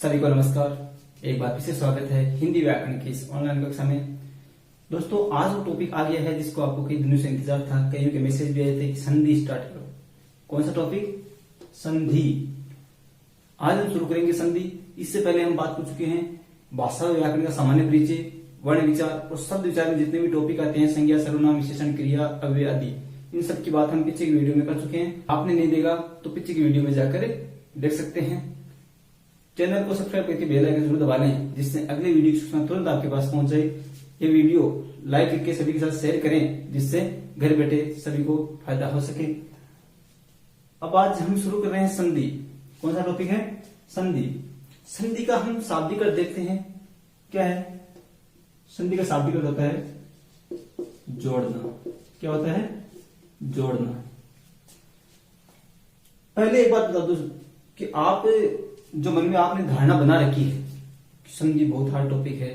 सभी को नमस्कार। एक बार फिर से स्वागत है हिंदी व्याकरण की इस ऑनलाइन कक्षा में। दोस्तों, आज वो टॉपिक आ गया है जिसको आपको कई दिनों से इंतजार था। कईयों के मैसेज भी आए थे कि संधि स्टार्ट करो। कौन सा टॉपिक? संधि। आज हम शुरू करेंगे संधि। इससे पहले हम बात कर चुके हैं भाषा व्याकरण का सामान्य परिचय, वर्ण विचार और शब्द विचार में जितने भी टॉपिक आते हैं, संज्ञा, सर्वनाम, विशेषण, क्रिया, अव्यय आदि, इन सब की बात हम पीछे की वीडियो में कर चुके हैं। आपने नहीं देखा तो पीछे की वीडियो में जाकर देख सकते हैं। चैनल को सब्सक्राइब करके बेल आइकन जरूर दबा लें, जिससे अगले वीडियो की सूचना तुरंत आपके पास पहुंच जाए। ये वीडियो लाइक करके सभी के साथ शेयर करें, जिससे घर बैठे सभी को फायदा हो सके। अब आज हम शुरू कर रहे हैं संधि। कौन सा टॉपिक है? संधि। संधि का हम शाब्दिक अर्थ देखते हैं। क्या है संधि का शाब्दिक अर्थ? होता है जोड़ना। क्या होता है? जोड़ना। पहले एक बात बता दो कि आप जो मन में आपने धारणा बना रखी है कि संधि बहुत हार्ड टॉपिक है,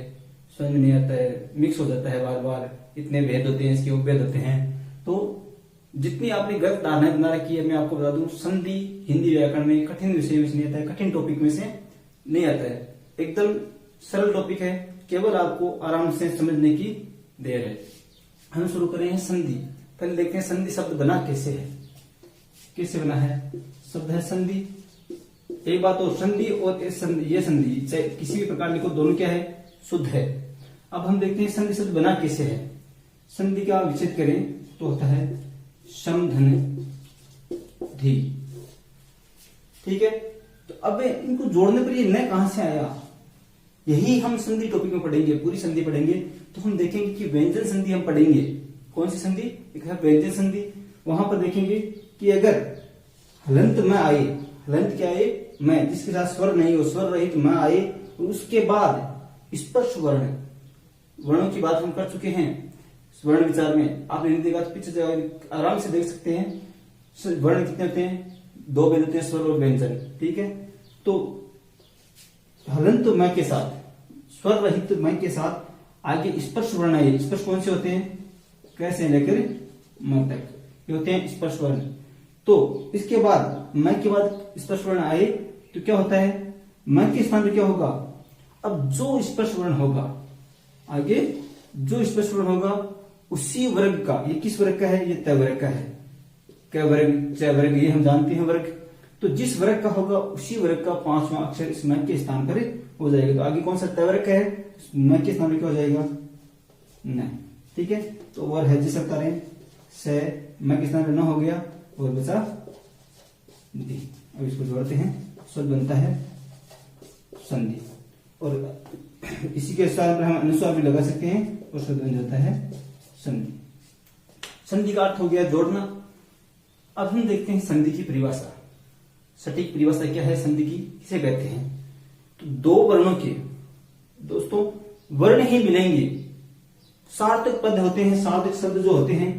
समझ में नहीं आता है, मिक्स हो जाता है बार बार, इतने भेद होते हैं, इसके उपभेद होते हैं, तो जितनी आपने गलत धारणाएं बना रखी है, मैं आपको बता दूं, संधि हिंदी व्याकरण में कठिन विषय में से नहीं आता है, कठिन टॉपिक में से नहीं आता है। एकदम सरल टॉपिक है, केवल आपको आराम से समझने की देर है। हम शुरू कर रहे हैं संधि। पहले देखते हैं संधि शब्द बना कैसे है। कैसे बना है? शब्द है संधि। एक बात और, संधि और ये संधि चाहे किसी भी प्रकार लिखो, दोनों क्या है? शुद्ध है। अब हम देखते हैं संधि शब्द बना कैसे है। संधि का विच्छेद करें तो होता है शम धन धी। ठीक है, तो अब इनको जोड़ने पर ये न कहां से आया, यही हम संधि टॉपिक में पढ़ेंगे। पूरी संधि पढ़ेंगे तो हम देखेंगे कि व्यंजन संधि हम पढ़ेंगे। कौन सी संधि? एक है व्यंजन संधि। वहां पर देखेंगे कि अगर हलंत में आए, हलंत क्या आए? मैं, जिसके साथ स्वर नहीं हो, स्वर रहित मैं आए, और उसके बाद स्पर्श वर्ण, वर्णों की बात हम कर चुके हैं वर्ण विचार में। आपने नहीं देखा तो पीछे आराम से देख सकते हैं। वर्ण कितने होते हैं? दो भेद होते हैं, स्वर और व्यंजन। ठीक है, तो हलंत मैं के साथ, स्वर रहित मैं के साथ आगे स्पर्श वर्ण आए। स्पर्श कौन से होते हैं? कैसे लेकर म तक, ये होते हैं स्पर्श वर्ण। तो इसके बाद मैं के बाद स्पर्श वर्ण आए तो क्या होता है? मैं के स्थान पर क्या होगा? अब जो स्पर्श वर्ण होगा, आगे जो स्पर्श वर्ण होगा उसी वर्ग का, ये किस वर्ग का है? ये तय वर्ग का है। क्या वर्ग? च वर्ग, ये हम जानते हैं वर्ग। तो जिस वर्ग का होगा उसी वर्ग का पांचवां अक्षर इस मैं के स्थान पर हो जाएगा। तो आगे कौन सा तय वर्ग का है? मैं के स्थान पर क्या हो जाएगा? नहीं। ठीक है, तो और है जिस करें से मैं के स्थान पर न हो गया और बचा दी। अब इसको जोड़ते हैं, शब्द बनता है संधि। और इसी के स्थान पर हम अनुस्वार भी लगा सकते हैं और शब्द बन जाता है संधि। संधि का अर्थ हो गया जोड़ना। अब हम देखते हैं संधि की परिभाषा। सटीक परिभाषा क्या है संधि की, किसे कहते हैं? तो दो वर्णों के, दोस्तों, वर्ण ही मिलेंगे, सार्थक पद होते हैं। सार्थक शब्द जो होते हैं,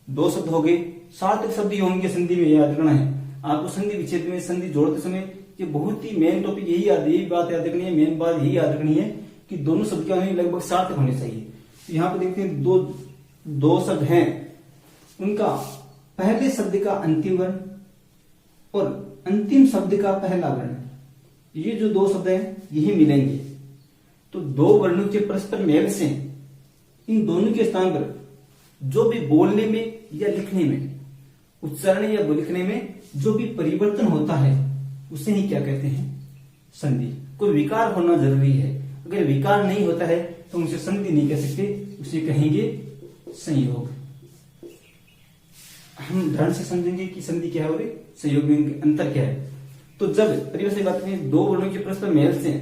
दो शब्द हो गए, सार्थक शब्द ही होंगे संधि में, याद रखना है आपको। संधि विच्छेद में संधि जोड़ते समय ये बहुत ही मेन टॉपिक यही बात याद रखनी है, मेन बात यही याद रखनी है कि दोनों शब्द क्या होंगे? लगभग सार्थक होने चाहिए। तो यहाँ पे देखते हैं दो शब्द हैं, उनका पहले शब्द का अंतिम वर्ण और अंतिम शब्द का पहला वर्ण, ये जो दो शब्द हैं यही मिलेंगे। तो दो वर्णों के परस्पर मेल से इन दोनों के स्थान पर जो भी बोलने में या लिखने में, उच्चारण या लिखने में जो भी परिवर्तन होता है उसे ही क्या कहते हैं? संधि। कोई विकार होना जरूरी है। अगर विकार नहीं होता है तो उसे संधि नहीं कह सकते, उसे कहेंगे संयोग। हम ध्यान से समझेंगे कि संधि क्या है और संयोग में अंतर क्या है। तो जब परिभाषा बात करें, दो वर्णों के परस्पर मेल से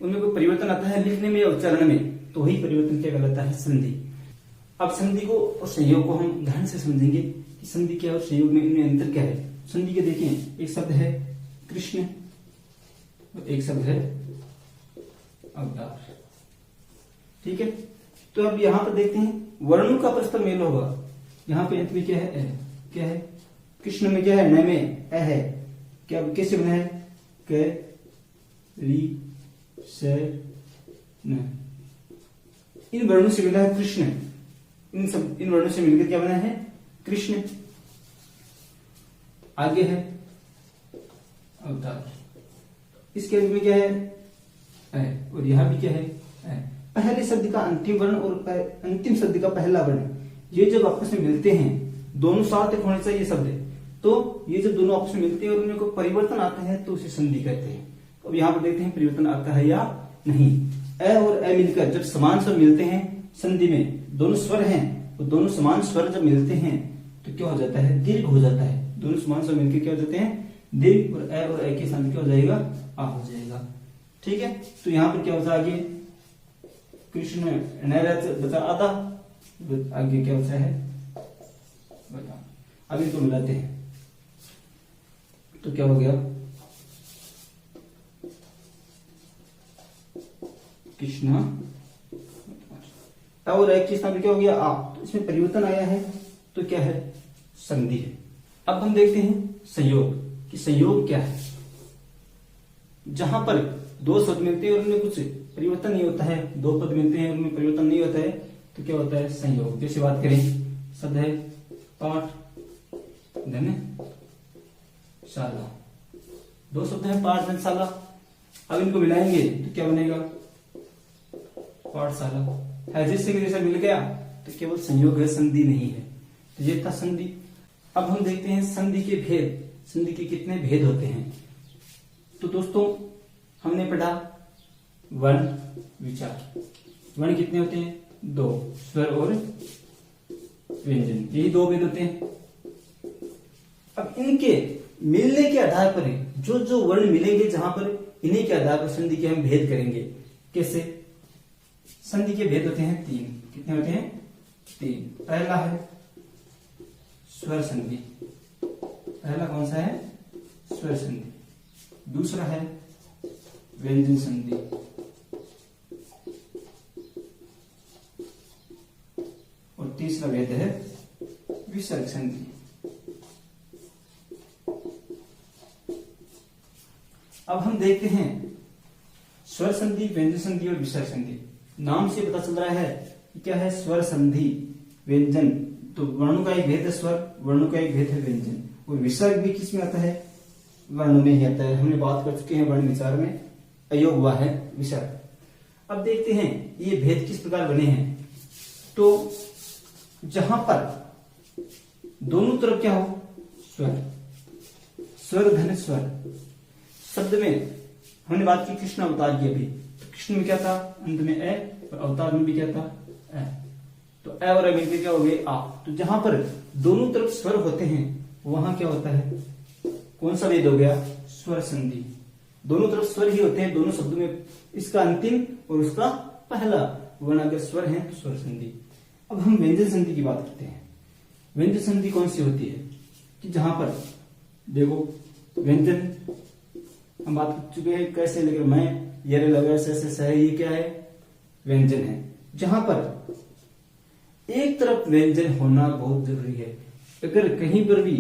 उनमें कोई परिवर्तन आता है लिखने में या उच्चारण में, तो वही परिवर्तन क्या कहलाता है? संधि। अब संधि को और संयोग को हम ध्यान से समझेंगे कि संधि क्या है और संयोग में इनमें अंतर क्या है। संधि के देखें, एक शब्द है कृष्ण और एक शब्द है अवतार। ठीक है, तो अब यहां पर देखते हैं वर्णों का परस्पर मेल होगा। यहां पे अंत में क्या है? क्या है? कृष्ण में क्या है? न में अ है। क्या कैसे बना है? क री से न। इन वर्णों से मिला है कृष्ण। इन वर्णों से मिलकर क्या बना है? कृष्ण। आगे है अवतार। इसके अंत में क्या है? और यहाँ भी क्या है पहले शब्द का अंतिम वर्ण और अंतिम शब्द का पहला वर्ण, ये जब आपस में मिलते हैं, दोनों साथ होने चाहिए शब्द, तो ये जब दोनों आपस में मिलते हैं और उनमें कोई परिवर्तन आता है तो उसे संधि कहते हैं। अब यहाँ पर देखते हैं परिवर्तन आता है या नहीं। अ और अ मिलकर जब समान स्वर मिलते हैं संधि में, दोनों स्वर हैं, वो दोनों समान स्वर जब मिलते हैं तो क्या हो जाता है, दीर्घ हो जाता है। दोनों समान स्वर मिलकर क्या हो जाते हैं, दीर्घ, और अ के सामने क्या हो जाएगा, आ हो जाएगा। ठीक है, तो यहाँ पर क्या होता है, आगे कृष्ण बचा आधा, आगे क्या होता है बता। अब इनको मिलाते हैं तो क्या हो गया, कृष्णा, और एक चीज क्या हो गया आ, तो इसमें परिवर्तन आया है तो क्या है, संधि है। अब हम देखते हैं संयोग, कि संयोग क्या है। जहां पर दो शब्द मिलते हैं और उनमें कुछ परिवर्तन नहीं होता है, दो पद मिलते हैं उनमें परिवर्तन नहीं होता है तो क्या होता है, संयोग। जैसे बात करें, शब्द है पाठ धनशाला, दो शब्द है पाठ धनशाला, अब इनको मिलाएंगे तो क्या बनेगा, पाठशाला। जैसे जैसा मिल गया तो केवल संयोग है, संधि नहीं है। तो ये था संधि। अब हम देखते हैं संधि के भेद, संधि के कितने भेद होते हैं। तो दोस्तों हमने पढ़ा वर्ण विचार। वर्ण कितने होते हैं, दो, स्वर और व्यंजन, यही दो भेद होते हैं। अब इनके मिलने के आधार पर जो जो वर्ण मिलेंगे जहां पर, इन्हीं के आधार पर संधि के हम भेद करेंगे। कैसे, संधि के भेद होते हैं तीन। कितने होते हैं, तीन। पहला है स्वर संधि, पहला कौन सा है, स्वर संधि। दूसरा है व्यंजन संधि, और तीसरा भेद है विसर्ग संधि। अब हम देखते हैं स्वर संधि, व्यंजन संधि और विसर्ग संधि। नाम से पता चल रहा है कि क्या है, स्वर संधि व्यंजन, तो वर्णों का एक भेद है स्वर, वर्णों का एक भेद है व्यंजन, और विसर्ग भी किस में आता है, वर्ण में ही आता है। हमने बात कर चुके हैं वर्ण विचार में, अयोग हुआ है विसर्ग। अब देखते हैं ये भेद किस प्रकार बने हैं। तो जहां पर दोनों तरफ क्या हो, स्वर, स्वर धन स्वर। शब्द में हमने बात की कृष्ण अवतार की अभी, तो कृष्ण में क्या था, अंत में ए, और अवतार में भी क्या था, ए। तो ए और ए मिलकर क्या हो गए, आ। तो जहां पर दोनों तरफ स्वर होते हैं वहां क्या होता है, कौन सा भेद हो गया, स्वर संधि। दोनों तरफ स्वर ही होते हैं दोनों शब्दों में, इसका अंतिम और उसका पहला वर्ण अगर स्वर है तो स्वर संधि। अब हम व्यंजन संधि की बात करते हैं। व्यंजन संधि कौन सी होती है, कि जहां पर देखो व्यंजन हम बात कर चुके हैं कैसे, लेकर मैं ये लगा से ये क्या है, व्यंजन है। जहां पर एक तरफ व्यंजन होना बहुत जरूरी है। अगर कहीं पर भी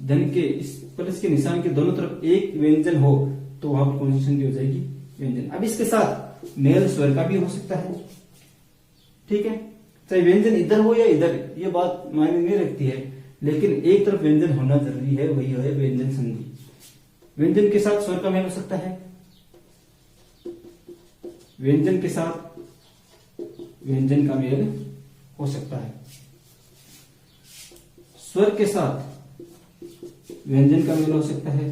धन के इस प्लस के निशान के दोनों तरफ एक व्यंजन हो तो वहां पर कौन सी संधि हो जाएगी, व्यंजन। अब इसके साथ मेल स्वर का भी हो सकता है, ठीक है, चाहे व्यंजन इधर हो या इधर, ये बात मायने नहीं रखती है, लेकिन एक तरफ व्यंजन होना जरूरी है, वही है व्यंजन संधि। व्यंजन के साथ स्वर का मेल हो सकता है, व्यंजन के साथ व्यंजन का मेल हो सकता है, स्वर के साथ व्यंजन का मेल हो सकता है,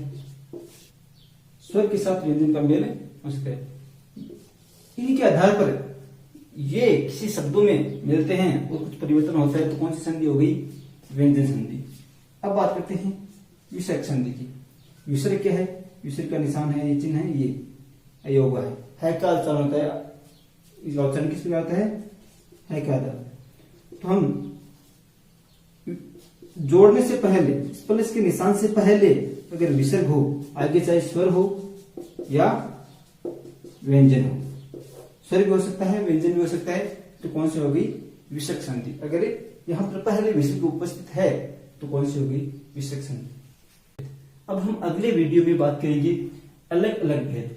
स्वर के साथ व्यंजन का मेल हो सकता है। इनके आधार पर ये किसी शब्दों में मिलते हैं और कुछ परिवर्तन होता है तो कौन सी संधि हो गई, व्यंजन संधि। अब बात करते हैं विसर्ग संधि की। विसर्ग क्या है, विसर्ग का निशान है, ये चिन्ह है, ये अयोग है का उच्चारण होता है, इसका उच्चारण किस प्रकार होता है का। तो हम जोड़ने से पहले, प्लस के निशान से पहले अगर विसर्ग हो, आगे चाहे स्वर हो या व्यंजन हो, स्वर भी हो सकता है व्यंजन भी हो सकता है, तो कौन सी होगी, विसर्ग संधि। अगर यहां पर पहले विसर्ग उपस्थित है तो कौन सी होगी, विसर्ग संधि। अब हम अगले वीडियो में बात करेंगे अलग अलग भेद।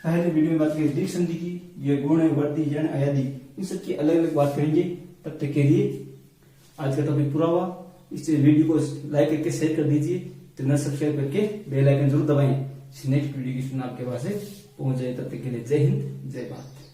पहले वीडियो में बात करेंगे दीर्घ संधि की, ये गुण वर्ती जन आदि, इन सब की अलग अलग बात करेंगे। तब तक के लिए आज का टॉपिक पूरा हुआ। इस वीडियो को लाइक करके शेयर कर दीजिए, चैनल सब्सक्राइब करके बेल आइकन जरूर दबाएं नेक्स्ट वीडियो की सूचना आपके पास पहुंच जाए। तब तक के लिए जय हिंद, जय भारत।